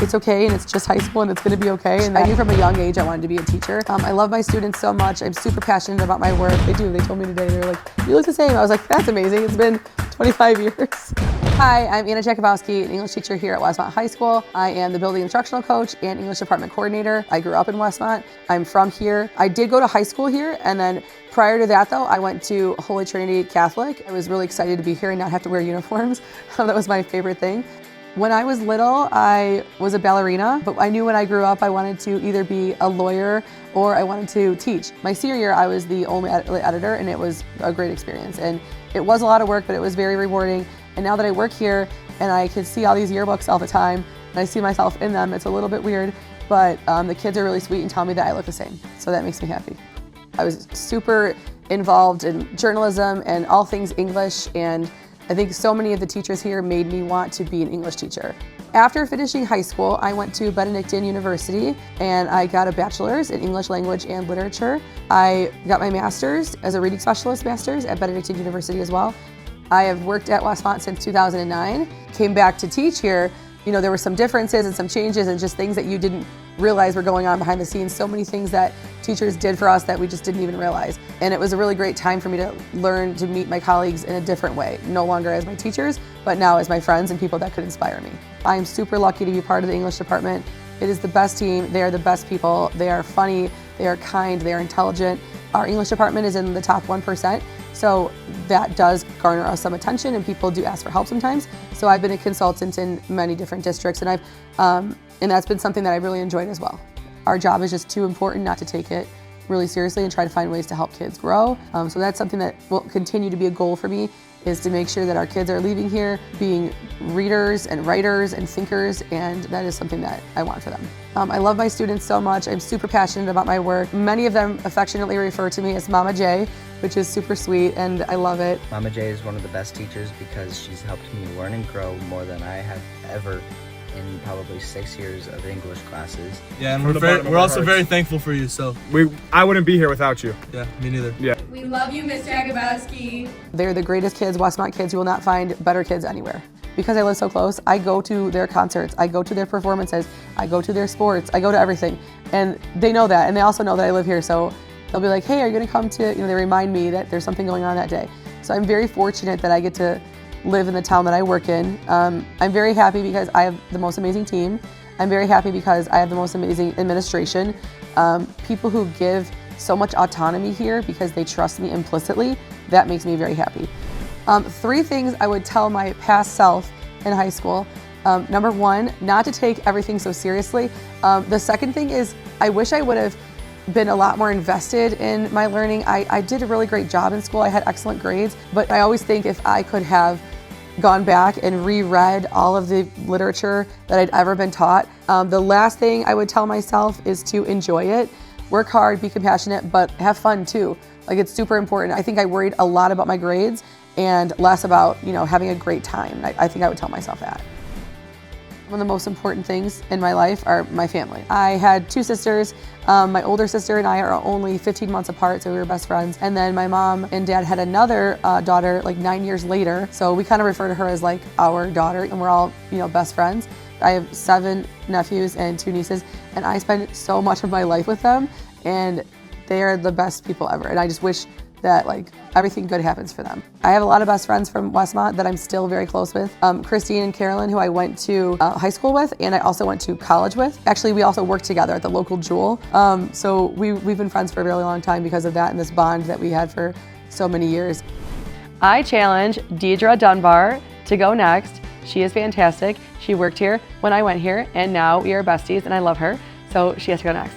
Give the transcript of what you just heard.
it's okay and it's just high school and it's gonna be okay. And I knew from a young age I wanted to be a teacher. I love my students so much. I'm super passionate about my work. They told me today, they're like, you look the same. I was like, that's amazing. It's been 25 years. Hi, I'm Jakubowski, an English teacher here at Westmont High School. I am the building instructional coach and English department coordinator. I grew up in Westmont. I'm from here. I did go to high school here, and then prior to that though, I went to Holy Trinity Catholic. I was really excited to be here and not have to wear uniforms. That was my favorite thing. When I was little, I was a ballerina, but I knew when I grew up I wanted to either be a lawyer or I wanted to teach. My senior year, I was the only editor, and it was a great experience. And it was a lot of work, but it was very rewarding. And now that I work here and I can see all these yearbooks all the time, and I see myself in them, it's a little bit weird, but the kids are really sweet and tell me that I look the same. So that makes me happy. I was super involved in journalism and all things English, and I think so many of the teachers here made me want to be an English teacher. After finishing high school, I went to Benedictine University and I got a bachelor's in English language and literature. I got my master's as a reading specialist master's at Benedictine University as well. I have worked at Westmont since 2009, came back to teach here. You know, there were some differences and some changes and just things that you didn't realize were going on behind the scenes. So many things that teachers did for us that we just didn't even realize. And it was a really great time for me to learn to meet my colleagues in a different way, no longer as my teachers, but now as my friends and people that could inspire me. I'm super lucky to be part of the English department. It is the best team. They are the best people. They are funny, they are kind, they are intelligent. Our English department is in the top 1%. So that does garner us some attention, and people do ask for help sometimes. So I've been a consultant in many different districts, and that's been something that I really enjoyed as well. Our job is just too important not to take it really seriously and try to find ways to help kids grow. So that's something that will continue to be a goal for me, is to make sure that our kids are leaving here being readers and writers and thinkers, and that is something that I want for them. I love my students so much. I'm super passionate about my work. Many of them affectionately refer to me as Mama J, which is super sweet, and I love it. Mama J is one of the best teachers because she's helped me learn and grow more than I have ever in probably 6 years of English classes. Yeah, and we're also very thankful for you, so. I wouldn't be here without you. Yeah, me neither. Yeah. We love you, Miss Jakubowski. They're the greatest kids, Westmont kids. You will not find better kids anywhere. Because I live so close, I go to their concerts, I go to their performances, I go to their sports, I go to everything. And they know that, and they also know that I live here, so they'll be like, hey, are you gonna come to, they remind me that there's something going on that day. So I'm very fortunate that I get to live in the town that I work in. I'm very happy because I have the most amazing team. I'm very happy because I have the most amazing administration. People who give so much autonomy here because they trust me implicitly, that makes me very happy. 3 things I would tell my past self in high school. Number 1, not to take everything so seriously. The second thing is, I wish I would have been a lot more invested in my learning. I did a really great job in school. I had excellent grades, but I always think if I could have gone back and reread all of the literature that I'd ever been taught. The last thing I would tell myself is to enjoy it. Work hard, be compassionate, but have fun too. Like, it's super important. I think I worried a lot about my grades and less about, having a great time. I think I would tell myself that. One of the most important things in my life are my family. I had 2 sisters. My older sister and I are only 15 months apart, so we were best friends. And then my mom and dad had another daughter like 9 years later. So we kind of refer to her as like our daughter, and we're all, best friends. I have 7 nephews and 2 nieces, and I spend so much of my life with them, and they are the best people ever. And I just wish that everything good happens for them. I have a lot of best friends from Westmont that I'm still very close with. Christine and Carolyn, who I went to high school with, and I also went to college with. Actually, we also worked together at the local Jewel. So we've been friends for a really long time because of that and this bond that we had for so many years. I challenge Deidre Dunbar to go next. She is fantastic. She worked here when I went here, and now we are besties, and I love her. So she has to go next.